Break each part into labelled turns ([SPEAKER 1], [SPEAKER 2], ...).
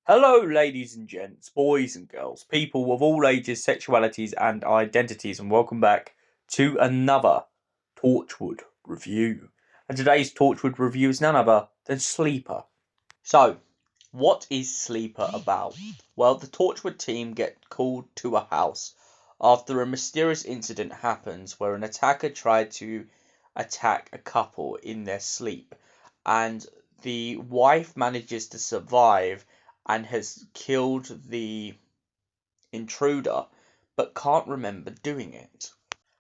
[SPEAKER 1] Hello, ladies and gents, boys and girls, people of all ages, sexualities, and identities, and welcome back to another Torchwood review. And today's Torchwood review is none other than Sleeper. So, what is Sleeper about? Well, the Torchwood team get called to a house after a mysterious incident happens where an attacker tried to attack a couple in their sleep, and the wife manages to survive and has killed the intruder, but can't remember doing it.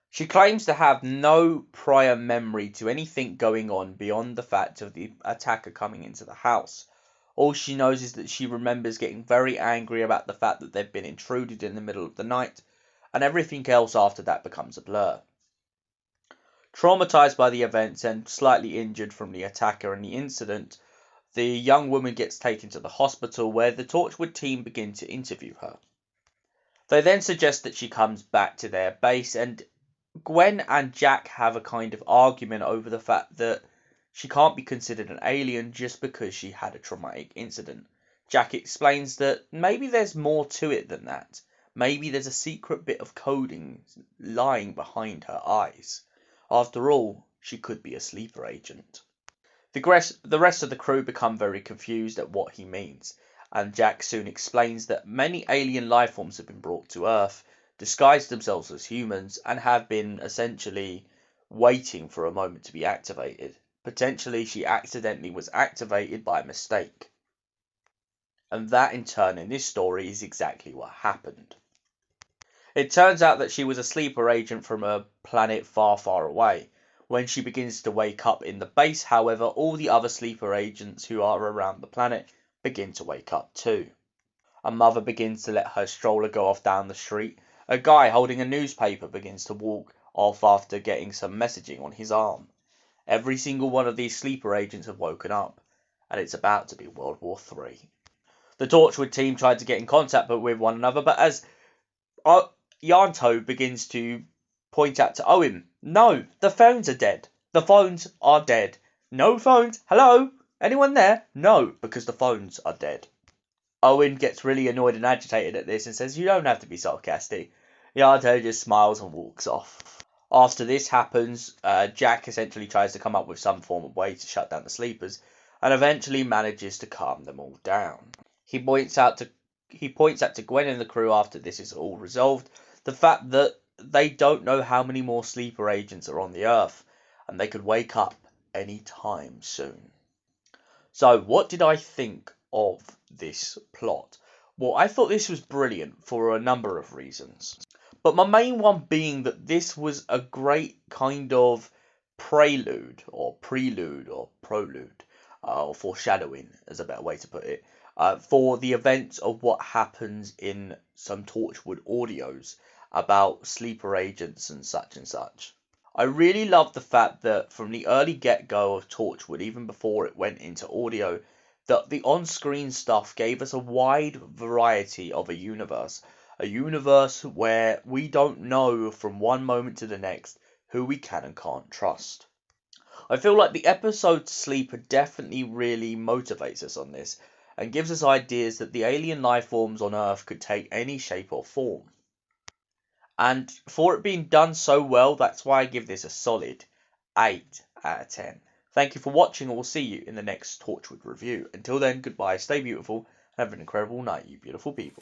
[SPEAKER 1] She claims to have no prior memory to anything going on beyond the fact of the attacker coming into the house. All she knows is that she remembers getting very angry about the fact that they've been intruded in the middle of the night, and everything else after that becomes a blur. Traumatized by the events and slightly injured from the attacker and the incident, the young woman gets taken to the hospital where the Torchwood team begin to interview her. They then suggest that she comes back to their base, and Gwen and Jack have a kind of argument over the fact that she can't be considered an alien just because she had a traumatic incident. Jack explains that maybe there's more to it than that. Maybe there's a secret bit of coding lying behind her eyes. After all, she could be a sleeper agent. The rest of the crew become very confused at what he means, and Jack soon explains that many alien life forms have been brought to Earth, disguised themselves as humans, and have been essentially waiting for a moment to be activated. Potentially, she accidentally was activated by mistake. And that, in turn, in this story, is exactly what happened. It turns out that she was a sleeper agent from a planet far, far away. When she begins to wake up in the base, however, all the other sleeper agents who are around the planet begin to wake up too. A mother begins to let her stroller go off down the street. A guy holding a newspaper begins to walk off after getting some messaging on his arm. Every single one of these sleeper agents have woken up, and it's about to be World War III. The Torchwood team tried to get in contact with one another, but as Yanto begins to point out to Owen, no, the phones are dead. The phones are dead. No phones. Hello? Anyone there? No, because the phones are dead. Owen gets really annoyed and agitated at this and says, you don't have to be sarcastic. Yanto just smiles and walks off. After this happens, Jack essentially tries to come up with some form of way to shut down the sleepers, and eventually manages to calm them all down. He points out to Gwen and the crew after this is all resolved the fact that they don't know how many more sleeper agents are on the Earth, and they could wake up any time soon. So, what did I think of this plot? Well, I thought this was brilliant for a number of reasons. But my main one being that this was a great kind of prelude, or prologue, or foreshadowing is a better way to put it, for the events of what happens in some Torchwood audios about sleeper agents and such and such. I really love the fact that from the early get-go of Torchwood, even before it went into audio, that the on-screen stuff gave us a wide variety of a universe where we don't know from one moment to the next who we can and can't trust. I feel like the episode Sleeper definitely really motivates us on this, and gives us ideas that the alien life forms on Earth could take any shape or form. And for it being done so well, that's why I give this a solid 8 out of 10. Thank you for watching, and we'll see you in the next Torchwood review. Until then, goodbye, stay beautiful, and have an incredible night, you beautiful people.